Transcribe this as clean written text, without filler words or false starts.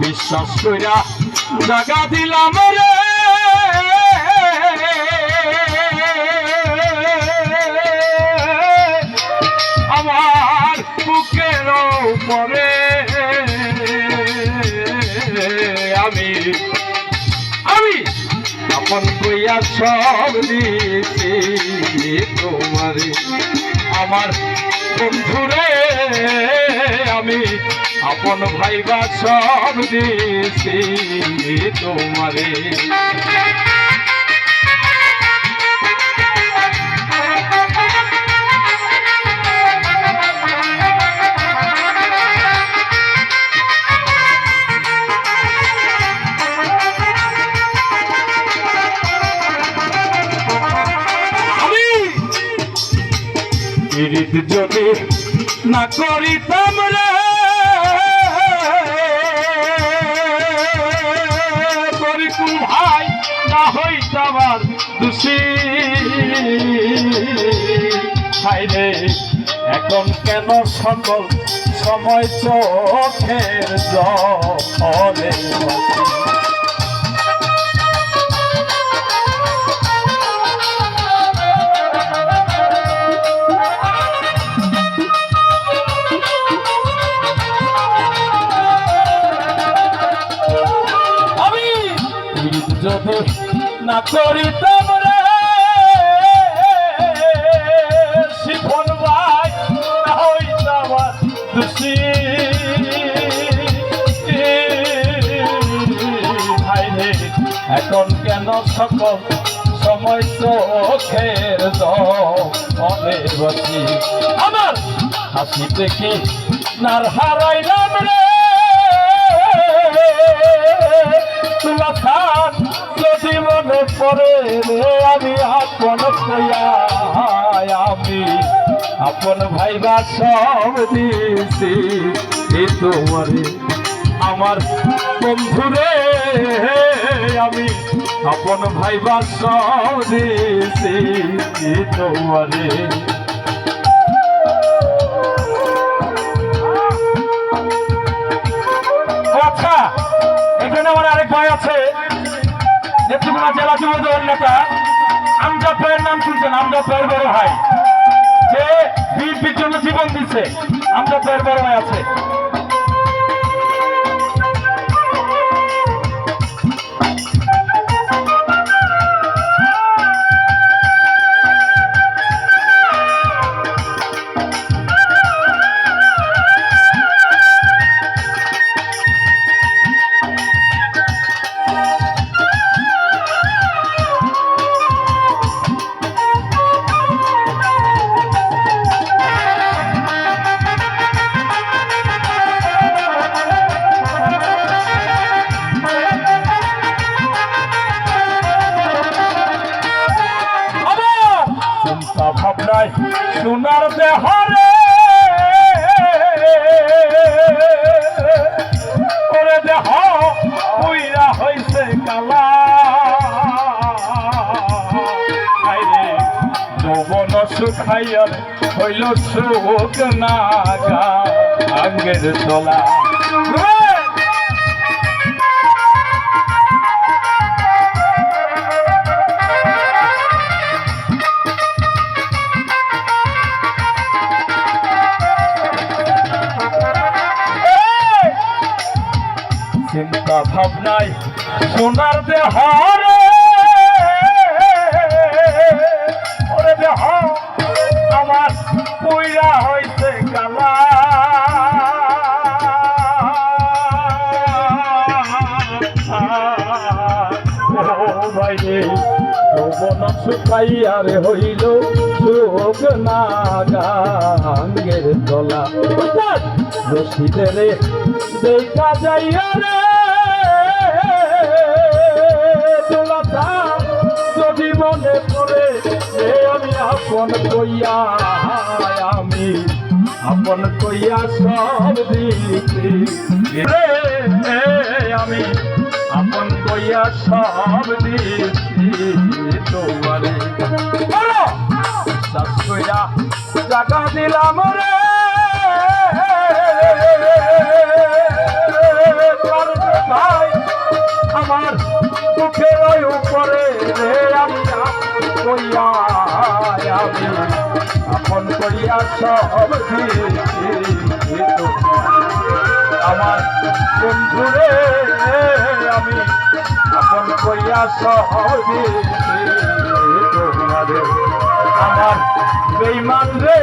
বিশ্বাস কইরা জাগা দিলাম রে আমার বুকের উপরে আমি আপন কইয়া সব দিয়েছি তোমারে আমার বন্ধুরে আমি আপন ভাইবা সব দিয়েছি তোমারে পিরিত যদি না করিতাম রে করিতুম ভাই না হইতাম আর দোষী হাই রে এখন কেন সকল সময় চোখের জলে যদি না করিতাম রে শিফন ভাই না হইতাম দোষী ভাই রে এখন কেন সকল সময় চোখের জলে বসি আমার হাসি দেখি নার হারাইলাম রে যদি মনে পড়ে রে আমি আপন কইয়া আমি আপন ভাইবা সব দিয়েছি তোমারে আমার বন্ধুরে আমি আপন ভাইবা সব দিয়েছি তোমারে আচ্ছা এখানে আমার আরেক ভাই আছে নেত্রকোনা জেলা যুব দলের নেতা আমজাদ ভাইয়ের নাম শুনছেন আমজাদ ভাইয়ের বড় ভাই যে বিএনপির জন্য জীবন দিচ্ছে আমজাদ ভাইয়ের বড় ভাই আছে ভাবনায় সোনার দেহরে ওরে দেহ পুইরা হইছে কালা যৌবন সুখাইয়ার হইল সুখ নাগা আঙ্গের তোলা চিন্তা ভাবনায় সোনার দেহরে ওরে দেহ আমার পুইরা হইছে কালা ও ভাই রে যৌবন শুকাইয়ার হইল সুখ নাগাঙ্গের তলা রশিদের দেখা যাইয়া রে যদি মনে পড়ে আমি আপন কইয়া আমি আপন কইয়া সব দিছি আমি আপন কইয়া সব দিছি তোমারে বিশ্বাস কইরা জাগা দিলাম রে করিয়া সব দিত আমার বন্ধুরে আমি আপন করিয়া সব দিত তোমারে আমার বেঈমান রে